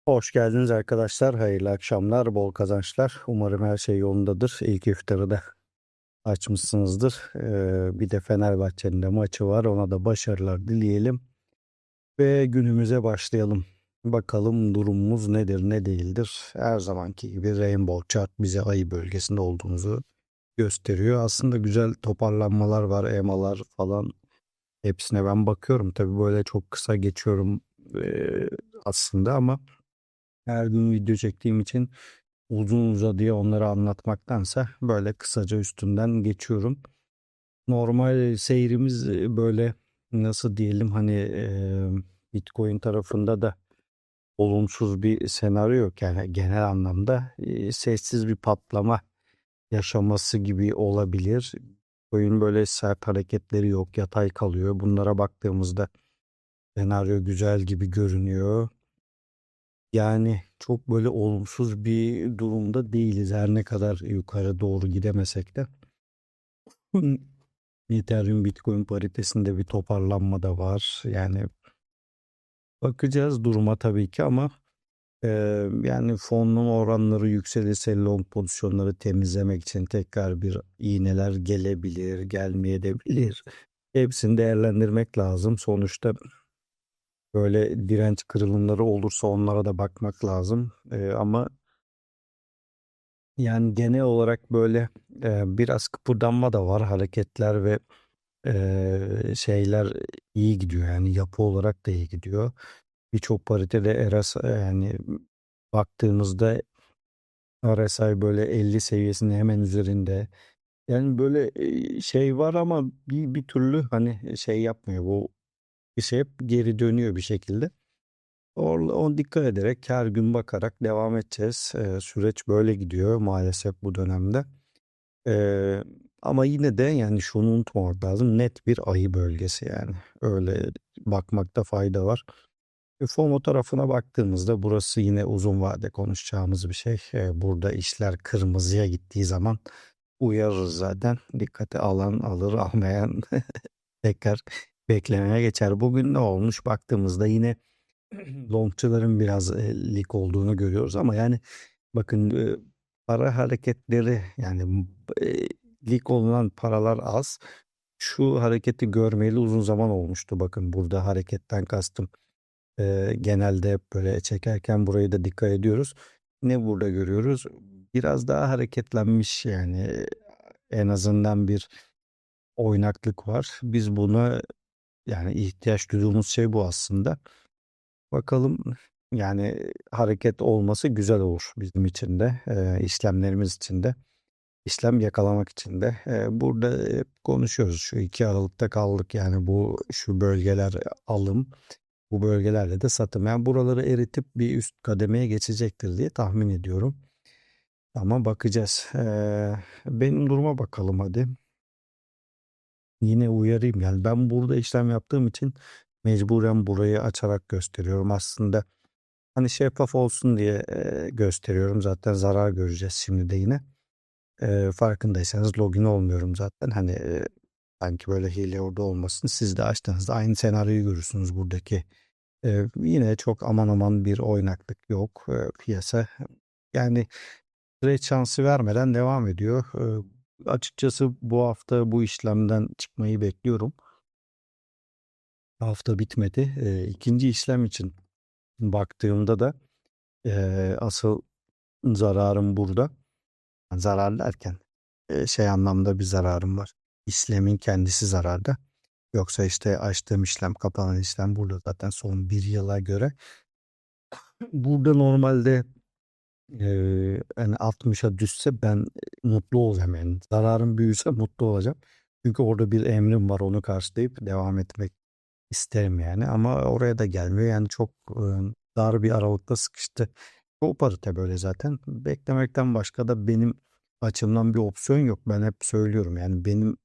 Hoş geldiniz arkadaşlar. Hayırlı akşamlar, bol kazançlar. Umarım her şey yolundadır. İlk iftarı da açmışsınızdır. Bir de Fenerbahçe'nin de maçı var. Ona da başarılar dileyelim. Ve günümüze başlayalım. Bakalım durumumuz nedir, ne değildir. Her zamanki gibi Rainbow Chart bize ayı bölgesinde olduğumuzu gösteriyor. Aslında güzel toparlanmalar var, EMA'lar falan. Hepsine ben bakıyorum. Tabii böyle çok kısa geçiyorum aslında ama her gün video çektiğim için uzun uzadıya onları anlatmaktansa böyle kısaca üstünden geçiyorum. Normal seyrimiz böyle nasıl diyelim hani Bitcoin tarafında da olumsuz bir senaryo yok. Yani genel anlamda sessiz bir patlama yaşaması gibi olabilir. Bitcoin böyle sert hareketleri yok, yatay kalıyor. Bunlara baktığımızda senaryo güzel gibi görünüyor. Yani çok böyle olumsuz bir durumda değiliz her ne kadar yukarı doğru gidemesek de. Ethereum Bitcoin paritesinde bir toparlanma da var. Yani bakacağız duruma tabii ki ama yani fonun oranları yükselirse long pozisyonları temizlemek için tekrar bir iğneler gelebilir, gelmeyebilir. Hepsini değerlendirmek lazım. Sonuçta böyle direnç kırılımları olursa onlara da bakmak lazım. Ama yani genel olarak böyle biraz kıpırdanma da var. Hareketler ve şeyler iyi gidiyor. Yani yapı olarak da iyi gidiyor. Birçok paritede yani baktığımızda RSI böyle 50 seviyesinin hemen üzerinde. Yani böyle şey var ama bir türlü hani şey yapmıyor. Bu bir şey hep geri dönüyor bir şekilde. On dikkat ederek her gün bakarak devam edeceğiz. Süreç böyle gidiyor maalesef bu dönemde. Eee, Ama yine de yani şunu unutmamak lazım. Net bir ayı bölgesi yani. Öyle bakmakta fayda var. FOMO tarafına baktığımızda burası yine uzun vade konuşacağımız bir şey. Burada işler kırmızıya gittiği zaman uyarırız zaten. Dikkate alan alır, almayan tekrar beklemeye geçer. Bugün ne olmuş baktığımızda yine longçuların biraz lik olduğunu görüyoruz ama yani bakın para hareketleri yani lik olunan paralar az. Şu hareketi görmeyeli uzun zaman olmuştu. Bakın burada hareketten kastım. Genelde hep böyle çekerken burayı da dikkat ediyoruz. Ne burada görüyoruz? Biraz daha hareketlenmiş yani en azından bir oynaklık var. Biz buna yani ihtiyaç duyduğumuz şey bu aslında. Bakalım yani hareket olması güzel olur bizim için de, işlemlerimiz için de, işlem yakalamak için de. Burada hep konuşuyoruz. Şu 2 Aralık'ta kaldık yani bu şu bölgeler alım, bu bölgelerde de satım. Yani buraları eritip bir üst kademeye geçecektir diye tahmin ediyorum. Ama bakacağız. Benim duruma bakalım hadi. Yine uyarayım yani ben burada işlem yaptığım için mecburen burayı açarak gösteriyorum. Aslında hani şeffaf olsun diye gösteriyorum. Zaten zarar göreceğiz şimdi de yine. Farkındaysanız login olmuyorum zaten. Hani sanki böyle hile orada olmasın. Siz de açtığınızda aynı senaryoyu görürsünüz buradaki. Yine çok aman aman bir oynaklık yok. Piyasa yani trade şansı vermeden devam ediyor. Açıkçası bu hafta bu işlemden çıkmayı bekliyorum. Hafta bitmedi. İkinci işlem için baktığımda da asıl zararım burada. Zarar derken şey anlamda bir zararım var. İşlemin kendisi zararda. Yoksa işte açtığım işlem, kapanan işlem burada zaten son bir yıla göre. Burada normalde yani 60'a düşse ben mutlu olacağım yani. Zararım büyüse mutlu olacağım. Çünkü orada bir emrim var onu karşılayıp devam etmek isterim yani. Ama oraya da gelmiyor. Yani çok dar bir aralıkta sıkıştı. Çoğu parite böyle zaten. Beklemekten başka da benim açımdan bir opsiyon yok. Ben hep söylüyorum yani benim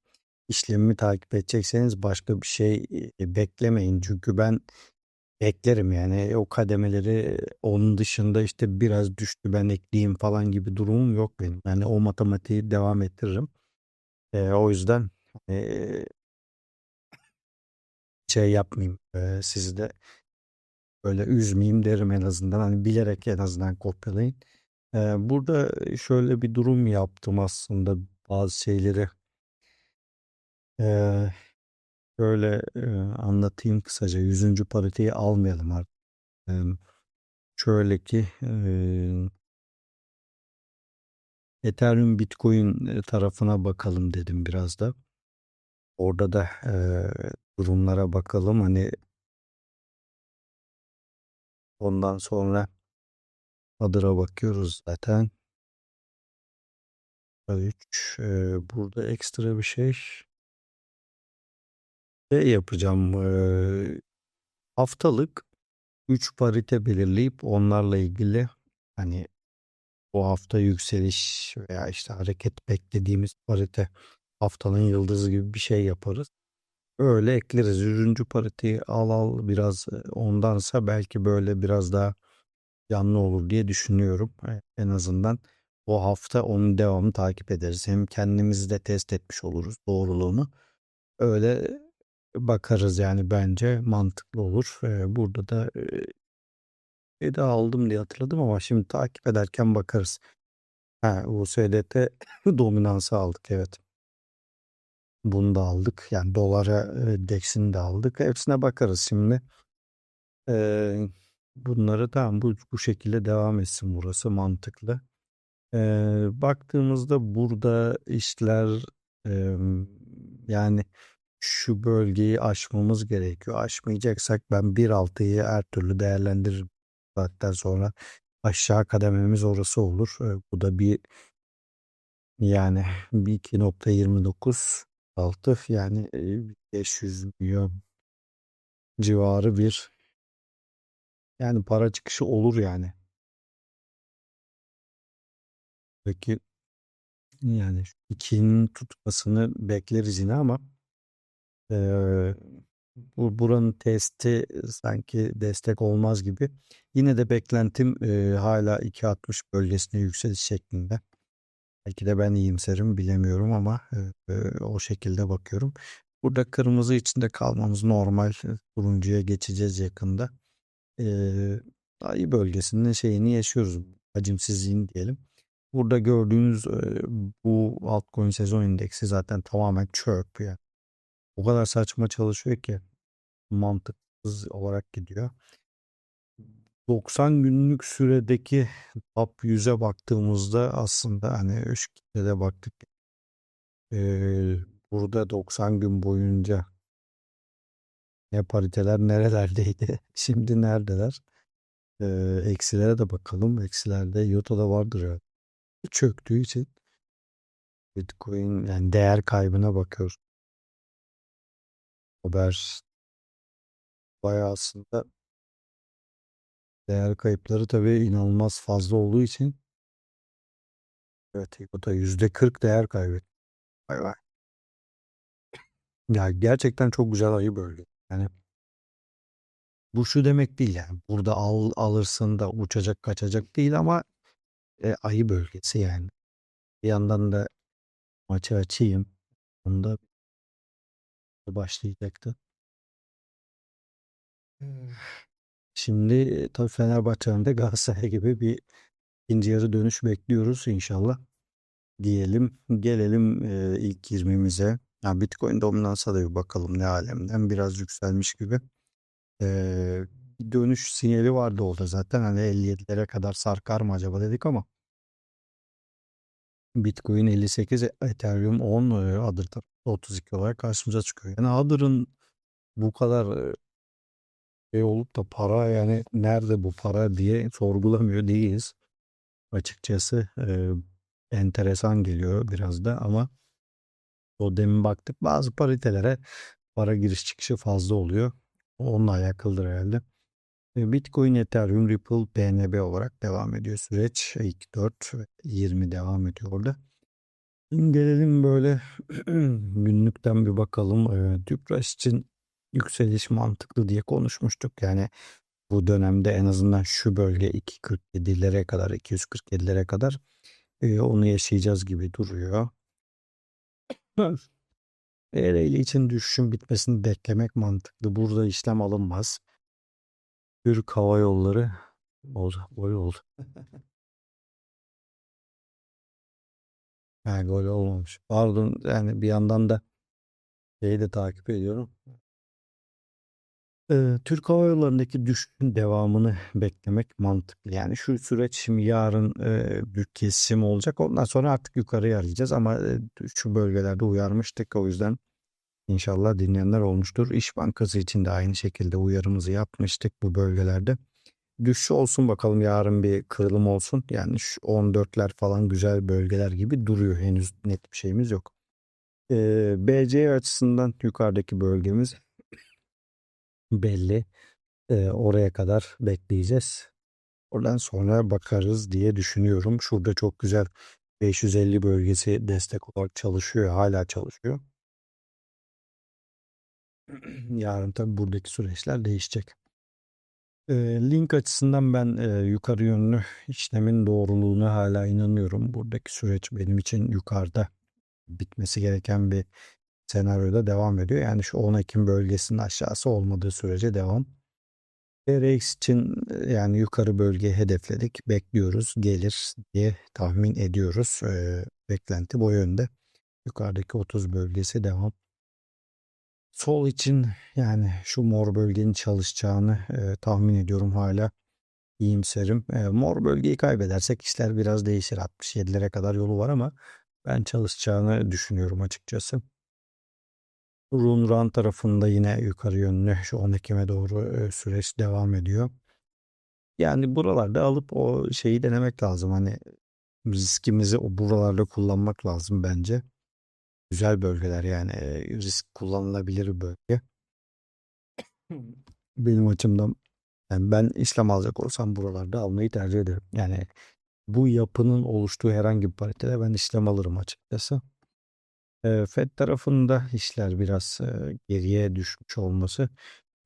işlemimi takip edecekseniz başka bir şey beklemeyin. Çünkü ben beklerim yani o kademeleri onun dışında işte biraz düştü ben ekleyeyim falan gibi durumum yok benim. Yani o matematiği devam ettiririm. O yüzden e, şey yapmayayım sizi de Böyle üzmeyeyim derim en azından. Hani bilerek en azından kopyalayın. Burada şöyle bir durum yaptım aslında bazı şeyleri. Ee, Şöyle anlatayım kısaca. Yüzüncü pariteyi almayalım artık. Ee, Şöyle ki Ethereum Bitcoin tarafına bakalım dedim biraz da. Orada da durumlara bakalım. Hani ondan sonra Adır'a bakıyoruz zaten. 3. Burada ekstra bir şey yapacağım. Haftalık 3 parite belirleyip onlarla ilgili hani bu hafta yükseliş veya işte hareket beklediğimiz parite haftanın yıldızı gibi bir şey yaparız. Öyle ekleriz. Yüzüncü pariteyi al biraz ondansa belki böyle biraz daha canlı olur diye düşünüyorum. En azından o hafta onun devamını takip ederiz. Hem kendimizi de test etmiş oluruz doğruluğunu. Öyle bakarız yani bence mantıklı olur. Burada da de aldım diye hatırladım ama şimdi takip ederken bakarız. Ha, USDT dominansı aldık evet. Bunu da aldık. Yani dolara DEX'ini de aldık. Hepsine bakarız şimdi. Ee, Bunları tamam bu şekilde devam etsin burası mantıklı. Baktığımızda burada işler yani şu bölgeyi aşmamız gerekiyor. Aşmayacaksak ben 1.6'yı her türlü değerlendiririm. Saatten sonra aşağı kadememiz orası olur. Bu da bir yani bir 2.29 altı yani 500 milyon civarı bir yani para çıkışı olur yani. Peki yani şu 2'nin tutmasını bekleriz yine ama Eee, buranın testi sanki destek olmaz gibi. Yine de beklentim hala 2.60 bölgesine yükseliş şeklinde. Belki de ben iyimserim bilemiyorum ama o şekilde bakıyorum. Burada kırmızı içinde kalmamız normal. Turuncuya geçeceğiz yakında. Eee Ayı bölgesinin şeyini yaşıyoruz. Hacimsizliğini diyelim. Burada gördüğünüz bu altcoin sezon indeksi zaten tamamen çöp yani. O kadar saçma çalışıyor ki mantıksız olarak gidiyor. 90 günlük süredeki top 100'e baktığımızda aslında hani şu kitlede baktık. Ee, Burada 90 gün boyunca ne pariteler nerelerdeydi? Şimdi neredeler? Eksilere de bakalım. Eksilerde Yota'da vardır ya. Çöktüğü için Bitcoin yani değer kaybına bakıyoruz. Haber bayağı aslında değer kayıpları tabii inanılmaz fazla olduğu için evet Yota %40 değer kaybetti. Vay vay. Ya gerçekten çok güzel ayı bölge. Yani bu şu demek değil yani. Burada alırsın da uçacak kaçacak değil ama ayı bölgesi yani. Bir yandan da maçı açayım. Onda başlayacaktı. Hmm. Şimdi tabii Fenerbahçe'nin de Galatasaray gibi bir ikinci yarı dönüş bekliyoruz inşallah. Diyelim gelelim ilk 20'mize. Ya Bitcoin dominansa da bir bakalım ne alemden. Biraz yükselmiş gibi. Bir dönüş sinyali vardı orada zaten. Hani 57'lere kadar sarkar mı acaba dedik ama Bitcoin 58, Ethereum 10, Adır tarafı 32 olarak karşımıza çıkıyor. Yani Adır'ın bu kadar şey olup da para yani nerede bu para diye sorgulamıyor değiliz. Açıkçası enteresan geliyor biraz da ama o demin baktık bazı paritelere para giriş çıkışı fazla oluyor. Onunla alakalıdır herhalde. Bitcoin, Ethereum, Ripple, BNB olarak devam ediyor süreç. İlk 4 ve 20 devam ediyor orada. Şimdi gelelim böyle günlükten bir bakalım. Tüpraş için yükseliş mantıklı diye konuşmuştuk. Yani bu dönemde en azından şu bölge 2.47'lere kadar, 247'lere kadar onu yaşayacağız gibi duruyor. ERL için düşüşün bitmesini beklemek mantıklı. Burada işlem alınmaz. Türk Hava Yolları oldu. Gol oldu. Ha, gol olmamış. Pardon, yani bir yandan da şeyi de takip ediyorum. Türk Hava Yolları'ndaki düşüşün devamını beklemek mantıklı. Yani şu süreç şimdi yarın bir kesim olacak. Ondan sonra artık yukarıya arayacağız ama şu bölgelerde uyarmıştık. O yüzden inşallah dinleyenler olmuştur. İş Bankası için de aynı şekilde uyarımızı yapmıştık bu bölgelerde. Düşüş olsun bakalım, yarın bir kırılım olsun. Yani şu 14'ler falan güzel bölgeler gibi duruyor. Henüz net bir şeyimiz yok. BC açısından yukarıdaki bölgemiz belli. Oraya kadar bekleyeceğiz. Oradan sonra bakarız diye düşünüyorum. Şurada çok güzel 550 bölgesi destek olarak çalışıyor. Hala çalışıyor. Yarın tabii buradaki süreçler değişecek. Link açısından ben yukarı yönlü işlemin doğruluğuna hala inanıyorum. Buradaki süreç benim için yukarıda bitmesi gereken bir senaryoda devam ediyor. Yani şu 10 Ekim bölgesinin aşağısı olmadığı sürece devam. TRX için yani yukarı bölge hedefledik. Bekliyoruz. Gelir diye tahmin ediyoruz. Beklenti bu yönde. Yukarıdaki 30 bölgesi devam. Sol için yani şu mor bölgenin çalışacağını tahmin ediyorum hala. İyimserim. Mor bölgeyi kaybedersek işler biraz değişir. 67'lere kadar yolu var ama ben çalışacağını düşünüyorum açıkçası. Runran tarafında yine yukarı yönlü şu 10 Ekim'e doğru süreç devam ediyor. Yani buralarda alıp o şeyi denemek lazım. Hani riskimizi o buralarda kullanmak lazım bence. Güzel bölgeler yani, risk kullanılabilir bir bölge. Benim açımdan yani ben işlem alacak olsam buralarda almayı tercih ederim. Yani bu yapının oluştuğu herhangi bir paritede ben işlem alırım açıkçası. Fed tarafında işler biraz geriye düşmüş olması.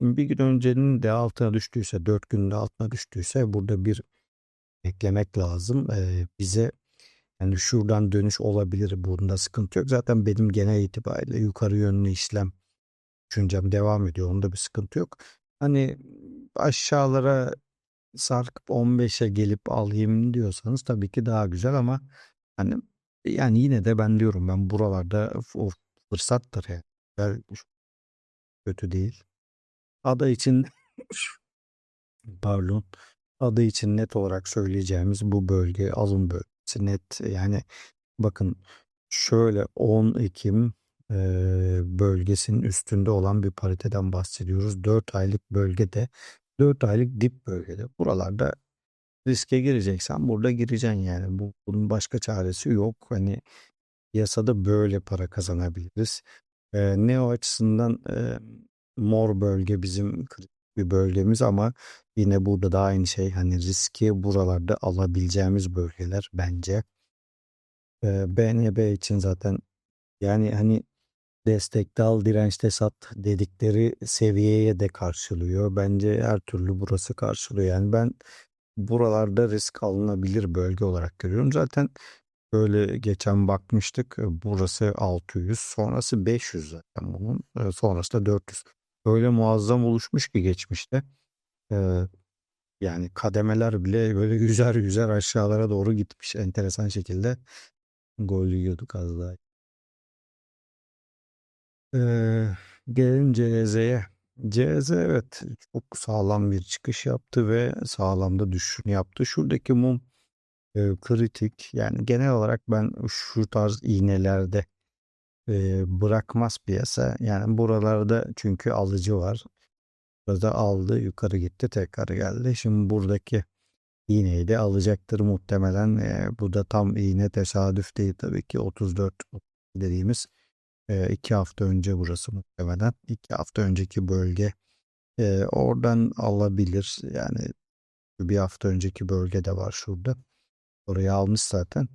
Bir gün öncenin de altına düştüyse, 4 günde altına düştüyse burada bir beklemek lazım. Bize yani şuradan dönüş olabilir. Bunda sıkıntı yok. Zaten benim genel itibariyle yukarı yönlü işlem düşüncem devam ediyor. Onda bir sıkıntı yok. Hani aşağılara sarkıp 15'e gelip alayım diyorsanız tabii ki daha güzel ama hani yani yine de ben diyorum, ben buralarda o fırsattır yani. Güzel, kötü değil. Ada için pardon. Ada için net olarak söyleyeceğimiz bu bölge alım bölgesi net. Yani bakın, şöyle 10 Ekim bölgesinin üstünde olan bir pariteden bahsediyoruz. 4 aylık bölgede, 4 aylık dip bölgede. Buralarda riske gireceksen burada gireceksin yani. Bunun başka çaresi yok. Hani yasada böyle para kazanabiliriz. Neo açısından mor bölge bizim kritik bir bölgemiz ama yine burada da aynı şey. Hani riski buralarda alabileceğimiz bölgeler bence. BNB için zaten yani hani destekte al, dirençte sat dedikleri seviyeye de karşılıyor. Bence her türlü burası karşılıyor. Yani ben buralarda risk alınabilir bölge olarak görüyorum. Zaten böyle geçen bakmıştık. Burası 600, sonrası 500 zaten bunun. Sonrası da 400. Öyle muazzam oluşmuş ki geçmişte. E, Yani kademeler bile böyle yüzer yüzer aşağılara doğru gitmiş. Enteresan şekilde gol yiyorduk az daha. Gelelim CZ'ye. CZ evet çok sağlam bir çıkış yaptı ve sağlam da düşüşünü yaptı. Şuradaki mum kritik. Yani genel olarak ben şu tarz iğnelerde bırakmaz piyasa. Yani buralarda çünkü alıcı var. Burada aldı, yukarı gitti, tekrar geldi. Şimdi buradaki iğneyi de alacaktır muhtemelen. Bu da tam iğne, tesadüf değil tabii ki. 34 dediğimiz 2 hafta önce burası muhtemelen. 2 hafta önceki bölge oradan alabilir. Yani bir hafta önceki bölge de var şurada. Orayı almış zaten.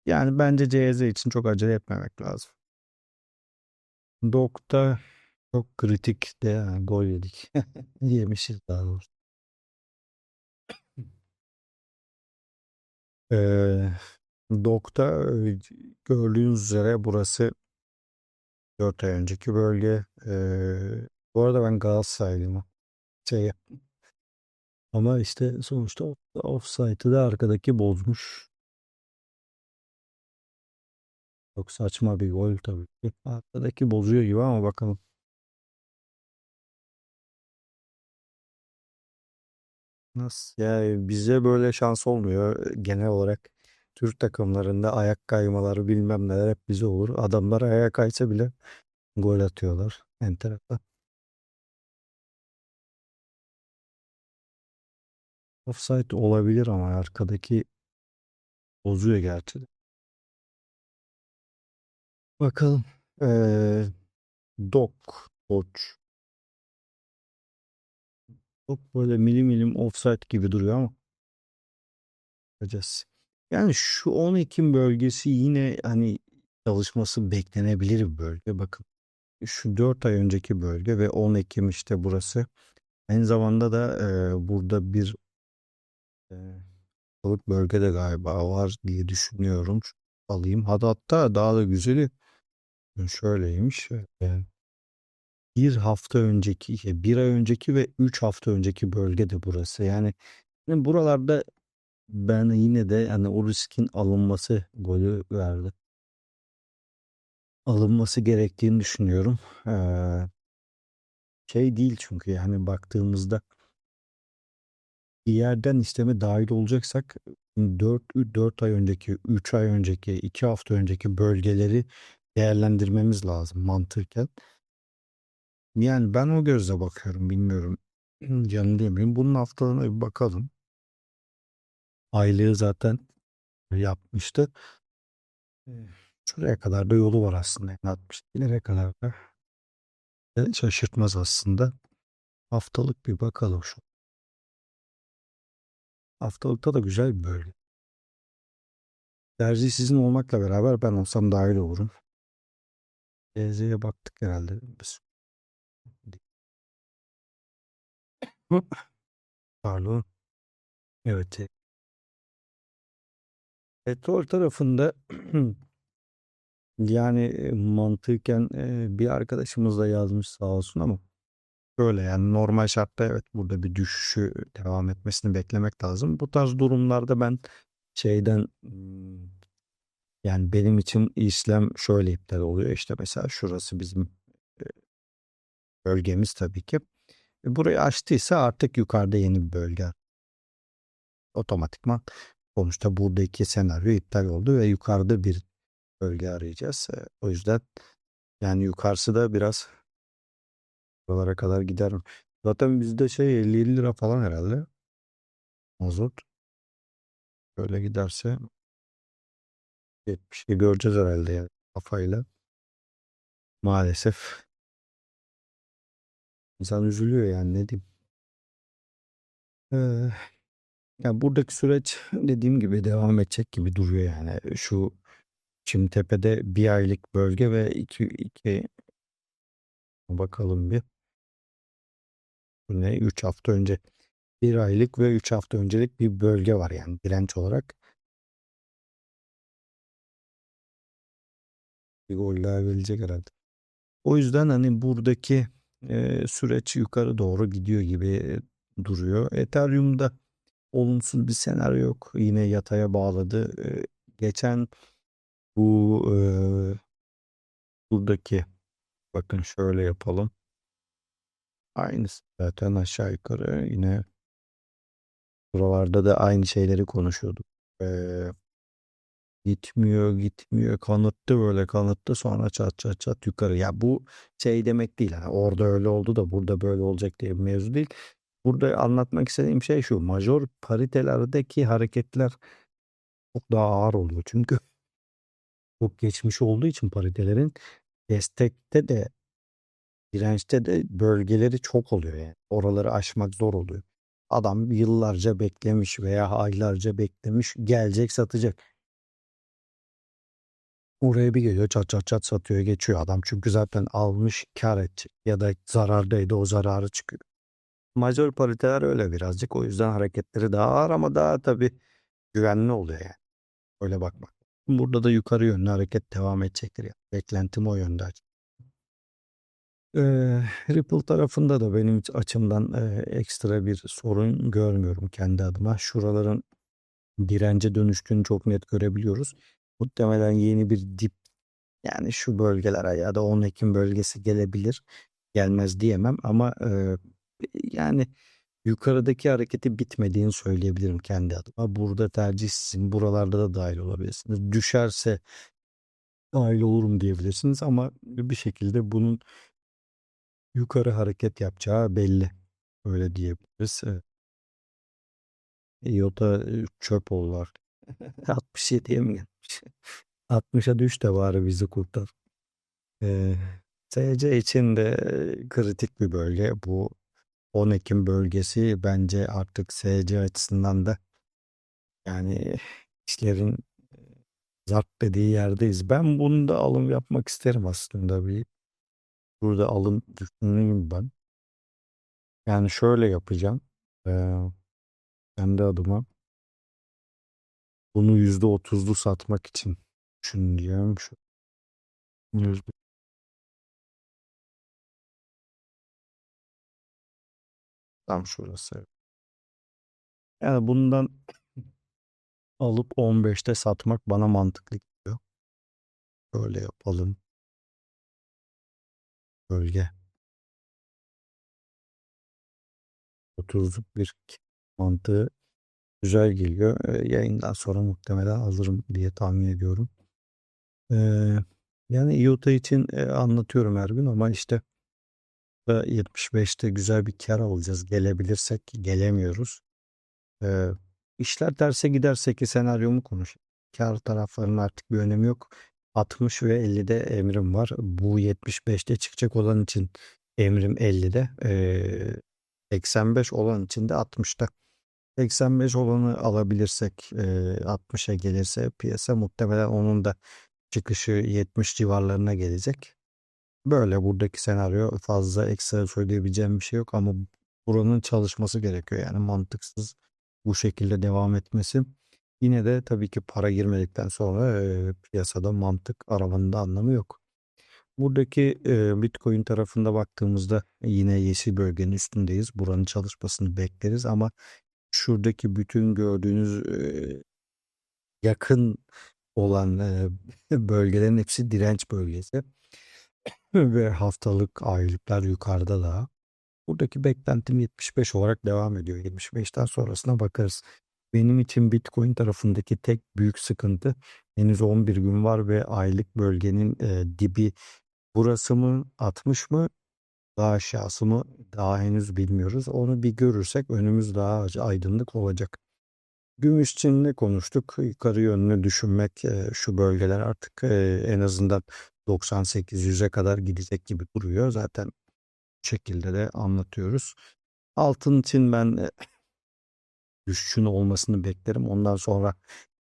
Yani bence CZ için çok acele etmemek lazım. Dokta çok kritik de yani gol yedik. Yemişiz daha doğrusu. Ee, Dokta gördüğünüz üzere burası 4 ay önceki bölge. Bu arada ben Galatasaraylıyım. şey ama işte sonuçta offside'ı da arkadaki bozmuş. Çok saçma bir gol tabii ki. Arkadaki bozuyor gibi ama bakalım. Nasıl? Yani bize böyle şans olmuyor. Genel olarak Türk takımlarında ayak kaymaları bilmem neler hep bize olur. Adamlar ayağa kaysa bile gol atıyorlar. Enteresan. Offside olabilir ama arkadaki bozuyor gerçi de. Bakalım. Dok. Koç. Çok böyle milim milim offside gibi duruyor ama bakacağız. Yani şu 10 Ekim bölgesi yine hani çalışması beklenebilir bir bölge. Bakın şu 4 ay önceki bölge ve 10 Ekim işte burası. Aynı zamanda da burada bir e, balık bölge de galiba var diye düşünüyorum. Alayım. Hatta daha da güzeli şöyleymiş. Bir hafta önceki, bir ay önceki ve 3 hafta önceki bölge de burası. Yani buralarda ben yine de hani o riskin alınması golü verdi. Alınması gerektiğini düşünüyorum. Şey değil çünkü yani baktığımızda bir yerden isteme dahil olacaksak 4 ay önceki, 3 ay önceki, 2 hafta önceki bölgeleri değerlendirmemiz lazım mantıken. Yani ben o gözle bakıyorum bilmiyorum. Yanılıyor muyum? Bunun haftalığına bir bakalım. Aylığı zaten yapmıştı. Eh, Şuraya kadar da yolu var aslında. Yani 62'lere kadar da şaşırtmaz aslında. Haftalık bir bakalım şu. Haftalıkta da güzel bir bölge. Tercih sizin olmakla beraber ben olsam dahil olurum. DZ'ye baktık herhalde biz. Pardon. Evet. Petrol tarafında yani mantıken bir arkadaşımız da yazmış sağ olsun ama böyle yani normal şartta evet burada bir düşüşü devam etmesini beklemek lazım. Bu tarz durumlarda ben şeyden yani benim için işlem şöyle iptal oluyor. İşte mesela şurası bizim e, bölgemiz tabii ki. Burayı açtıysa artık yukarıda yeni bir bölge otomatikman sonuçta buradaki senaryo iptal oldu ve yukarıda bir bölge arayacağız. O yüzden yani yukarısı da biraz buralara kadar gider. Zaten bizde şey 50 lira falan herhalde mazot. Böyle giderse 70'i göreceğiz herhalde yani kafayla. Maalesef insan üzülüyor yani ne diyeyim. Ee, Ya buradaki süreç dediğim gibi devam edecek gibi duruyor yani. Şu Çimtepe'de bir aylık bölge ve iki bakalım bir. Bu ne? 3 hafta önce. Bir aylık ve 3 hafta öncelik bir bölge var yani direnç olarak. Bir gol daha gelecek herhalde. O yüzden hani buradaki süreç yukarı doğru gidiyor gibi duruyor. Ethereum'da olumsuz bir senaryo yok. Yine yataya bağladı. Geçen bu buradaki bakın şöyle yapalım. Aynısı zaten aşağı yukarı yine buralarda da aynı şeyleri konuşuyorduk. Gitmiyor, gitmiyor. Kanıttı böyle kanıttı sonra çat çat çat yukarı. Ya bu şey demek değil. Hani orada öyle oldu da burada böyle olacak diye bir mevzu değil. Burada anlatmak istediğim şey şu. Major paritelerdeki hareketler çok daha ağır oluyor. Çünkü çok geçmiş olduğu için paritelerin destekte de dirençte de bölgeleri çok oluyor yani. Oraları aşmak zor oluyor. Adam yıllarca beklemiş veya aylarca beklemiş gelecek satacak. Oraya bir geliyor çat çat çat satıyor geçiyor adam. Çünkü zaten almış kar edecek ya da zarardaydı o zararı çıkıyor. Major pariteler öyle birazcık o yüzden hareketleri daha ağır ama daha tabii güvenli oluyor yani. Öyle bakmak. Burada da yukarı yönlü hareket devam edecektir ya. Beklentim o yönde. Ripple tarafında da benim açımdan ekstra bir sorun görmüyorum kendi adıma. Şuraların dirence dönüştüğünü çok net görebiliyoruz. Muhtemelen yeni bir dip, yani şu bölgelere ya da 10 Ekim bölgesi gelebilir. Gelmez diyemem ama yani yukarıdaki hareketi bitmediğini söyleyebilirim kendi adıma. Burada tercih sizin. Buralarda da dahil olabilirsiniz. Düşerse dahil olurum diyebilirsiniz ama bir şekilde bunun yukarı hareket yapacağı belli. Öyle diyebiliriz. IOTA çöp oldular. 67'ye mi gelmiş? 60'a düş de bari bizi kurtar. Eee SC için de kritik bir bölge. Bu 10 Ekim bölgesi bence artık SC açısından da yani işlerin zart dediği yerdeyiz. Ben bunu da alım yapmak isterim aslında bir. Burada alım düşüneyim ben. Yani şöyle yapacağım. Eee kendi adıma bunu %30'lu satmak için düşünüyorum. Şu yüzde tam şurası. Yani bundan alıp 15'te satmak bana mantıklı geliyor. Böyle yapalım. Bölge 30'luk bir mantığı güzel geliyor. Yayından sonra muhtemelen alırım diye tahmin ediyorum. Ee, yani IOTA için anlatıyorum her gün ama işte 75'te güzel bir kar alacağız. Gelebilirsek gelemiyoruz. Ee, işler terse giderse ki senaryomu konuş. Kar taraflarının artık bir önemi yok. 60 ve 50'de emrim var. Bu 75'te çıkacak olan için emrim 50'de. 85 olan için de 60'ta. 85 olanı alabilirsek 60'a gelirse piyasa muhtemelen onun da çıkışı 70 civarlarına gelecek. Böyle buradaki senaryo, fazla ekstra söyleyebileceğim bir şey yok ama buranın çalışması gerekiyor. Yani mantıksız bu şekilde devam etmesi. Yine de tabii ki para girmedikten sonra piyasada mantık aramanın da anlamı yok. Buradaki Bitcoin tarafında baktığımızda yine yeşil bölgenin üstündeyiz. Buranın çalışmasını bekleriz ama şuradaki bütün gördüğünüz yakın olan bölgelerin hepsi direnç bölgesi ve haftalık aylıklar yukarıda da. Buradaki beklentim 75 olarak devam ediyor. 75'ten sonrasına bakarız. Benim için Bitcoin tarafındaki tek büyük sıkıntı, henüz 11 gün var ve aylık bölgenin dibi burası mı, 60 mı, daha aşağısı mı, daha henüz bilmiyoruz. Onu bir görürsek önümüz daha aydınlık olacak. Gümüş için ne konuştuk? Yukarı yönlü düşünmek, şu bölgeler artık en azından 98-100'e kadar gidecek gibi duruyor. Zaten bu şekilde de anlatıyoruz. Altın için ben düşüşün olmasını beklerim. Ondan sonra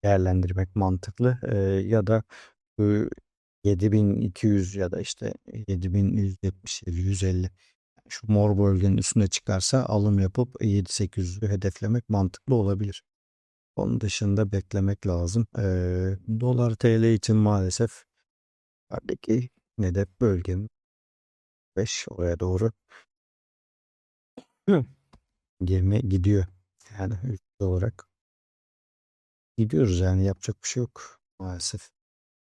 değerlendirmek mantıklı. Ya da e, 7200 ya da işte 7177, 150 şu mor bölgenin üstüne çıkarsa alım yapıp 7800'ü hedeflemek mantıklı olabilir. Onun dışında beklemek lazım. Dolar TL için maalesef yukarıdaki hedef bölgem 5 oraya doğru Hı. gemi gidiyor. Yani ülke olarak gidiyoruz, yani yapacak bir şey yok maalesef.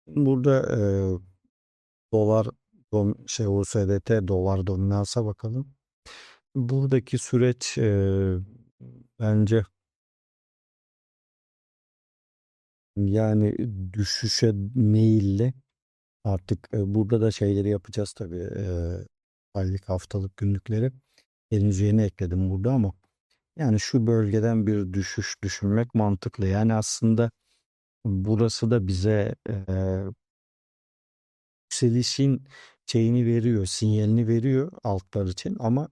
Burada dolar USDT dolar dominansa bakalım. Buradaki süreç bence yani düşüşe meyilli. Artık burada da şeyleri yapacağız tabii. Aylık, haftalık, günlükleri. Henüz yeni ekledim burada ama yani şu bölgeden bir düşüş düşünmek mantıklı. Yani aslında burası da bize yükselişin şeyini veriyor, sinyalini veriyor altlar için ama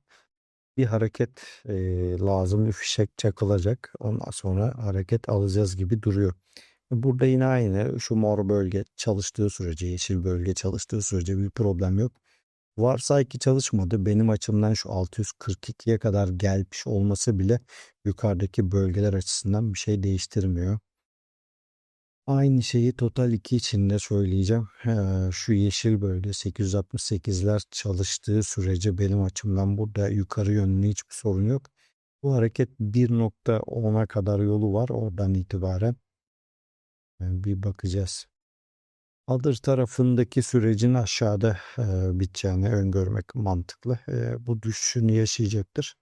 bir hareket lazım, bir fişek çakılacak. Ondan sonra hareket alacağız gibi duruyor. Burada yine aynı şu mor bölge çalıştığı sürece, yeşil bölge çalıştığı sürece bir problem yok. Varsay ki çalışmadı. Benim açımdan şu 642'ye kadar gelmiş olması bile yukarıdaki bölgeler açısından bir şey değiştirmiyor. Aynı şeyi Total 2 için de söyleyeceğim. Şu yeşil bölge 868'ler çalıştığı sürece benim açımdan burada yukarı yönlü hiçbir sorun yok. Bu hareket 1.10'a kadar yolu var oradan itibaren. Bir bakacağız. Alır tarafındaki sürecin aşağıda biteceğini öngörmek mantıklı. Bu düşüşünü yaşayacaktır.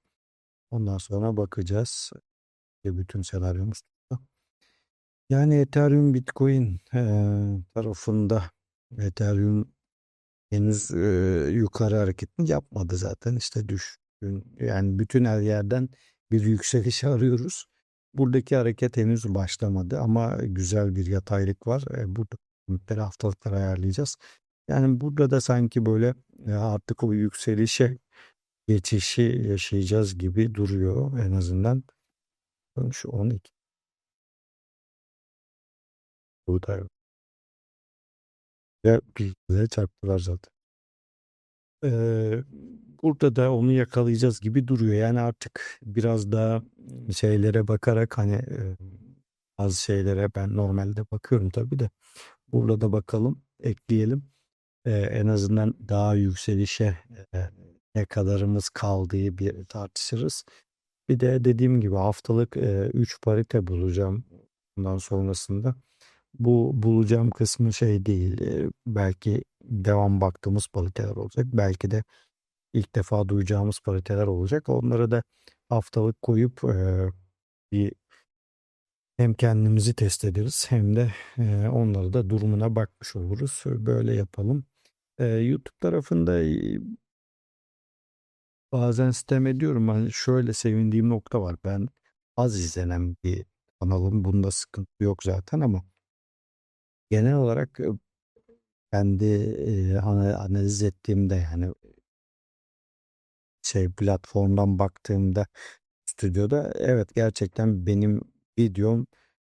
Ondan sonra bakacağız. Bütün senaryomuz. Yani Ethereum Bitcoin tarafında Ethereum henüz yukarı hareketini yapmadı zaten. İşte yani bütün her yerden bir yükseliş arıyoruz. Buradaki hareket henüz başlamadı ama güzel bir yataylık var. Burada limitleri haftalıklara ayarlayacağız. Yani burada da sanki böyle artık o yükselişe geçişi yaşayacağız gibi duruyor en azından. Şu 12 burada bir çarptılar zaten. Eee, Burada da onu yakalayacağız gibi duruyor. Yani artık biraz daha şeylere bakarak hani bazı şeylere ben normalde bakıyorum tabii de burada da bakalım, ekleyelim. En azından daha yükselişe ne kadarımız kaldığı bir tartışırız. Bir de dediğim gibi haftalık 3 parite bulacağım bundan sonrasında. Bu bulacağım kısmı şey değil. Belki devam baktığımız pariteler olacak. Belki de ilk defa duyacağımız pariteler olacak. Onları da haftalık koyup bir hem kendimizi test ederiz hem de onları da durumuna bakmış oluruz. Böyle yapalım. YouTube tarafında bazen sitem ediyorum. Hani şöyle sevindiğim nokta var. Ben az izlenen bir kanalım. Bunda sıkıntı yok zaten ama genel olarak kendi analiz ettiğimde yani platformdan baktığımda stüdyoda evet gerçekten benim videom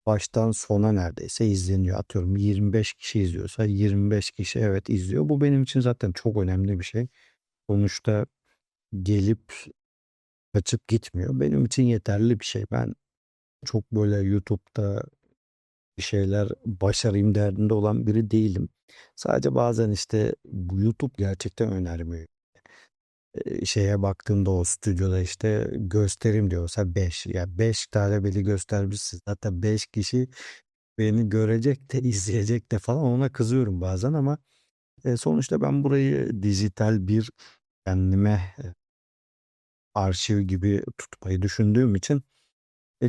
baştan sona neredeyse izleniyor. Atıyorum 25 kişi izliyorsa 25 kişi evet izliyor. Bu benim için zaten çok önemli bir şey. Sonuçta gelip kaçıp gitmiyor. Benim için yeterli bir şey. Ben çok böyle YouTube'da bir şeyler başarayım derdinde olan biri değilim. Sadece bazen işte bu YouTube gerçekten önermiyor. Şeye baktığımda o stüdyoda işte gösterim diyorsa 5 ya 5 tane beni göstermişsin. Zaten 5 kişi beni görecek de izleyecek de falan ona kızıyorum bazen ama sonuçta ben burayı dijital bir kendime arşiv gibi tutmayı düşündüğüm için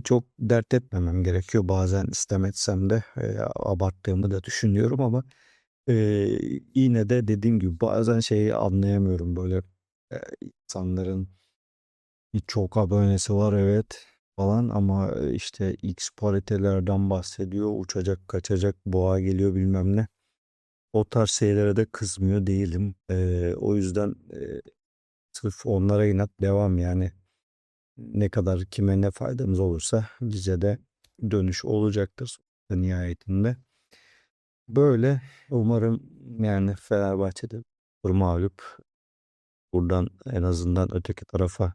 çok dert etmemem gerekiyor. Bazen istemetsem de abarttığımı da düşünüyorum ama e, yine de dediğim gibi bazen şeyi anlayamıyorum böyle e, insanların çok abonesi var evet falan ama işte X paritelerden bahsediyor. Uçacak, kaçacak, boğa geliyor bilmem ne. O tarz şeylere de kızmıyor değilim. O yüzden sırf onlara inat devam yani. Ne kadar kime ne faydamız olursa bize de dönüş olacaktır nihayetinde. Böyle umarım yani Fenerbahçe'de bir mağlup buradan en azından öteki tarafa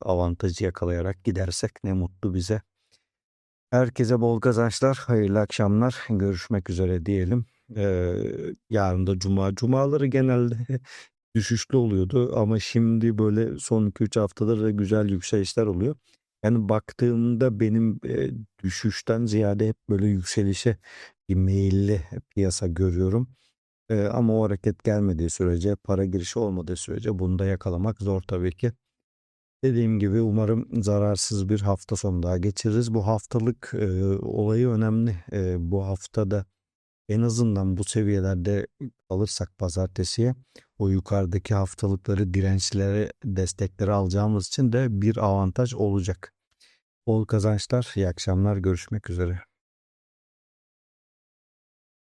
avantajı yakalayarak gidersek ne mutlu bize. Herkese bol kazançlar, hayırlı akşamlar. Görüşmek üzere diyelim. Yarın da cuma. Cumaları genelde düşüşlü oluyordu ama şimdi böyle son 2-3 haftadır da güzel yükselişler oluyor. Yani baktığımda benim düşüşten ziyade hep böyle yükselişe bir meyilli piyasa görüyorum. Ama o hareket gelmediği sürece, para girişi olmadığı sürece bunu da yakalamak zor tabii ki. Dediğim gibi umarım zararsız bir hafta sonu daha geçiririz. Bu haftalık olayı önemli. Bu haftada en azından bu seviyelerde alırsak pazartesiye o yukarıdaki haftalıkları dirençleri destekleri alacağımız için de bir avantaj olacak. Bol kazançlar, iyi akşamlar, görüşmek üzere.